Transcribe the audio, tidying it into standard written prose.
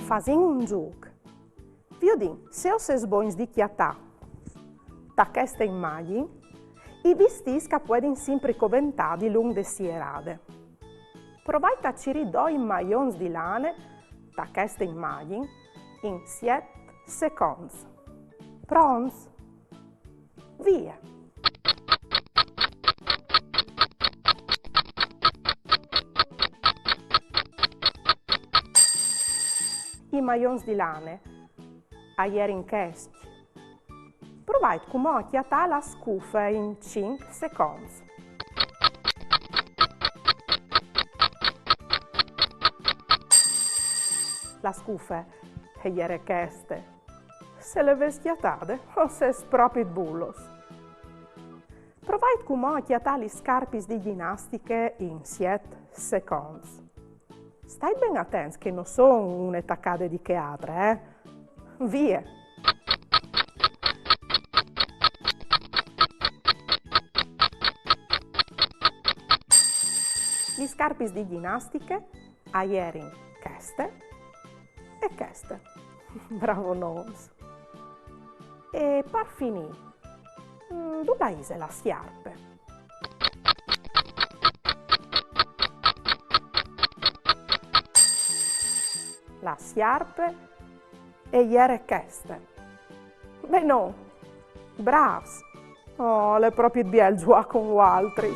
fazem un gioc. Viodin, se os boins di chiatà da questa immagine, i vistis che pueden sempre coventadi lung de sierade. Provate a ciri 2 maglions di lane da questa immagine in 7 secondi. Pronti? Via! I maglions di lane a ieri in cheschi. Provate come a chiatà la scufa in 5 secondi. La scufa e ieri cheste. Se le vestiatate o se spropit bullos. Provate come a chiatà le scarpis di ginnastiche in 7 secondi. Stai ben attenti che non sono une taccate di che altre, Via! Gli scarpis di ginnastiche, a ieri queste e queste. Bravo Nons. E per finire, dove è la sciarpe? La sciarpe e ieri queste. Beh no, bravs! Oh, le proprie biel giù con altri.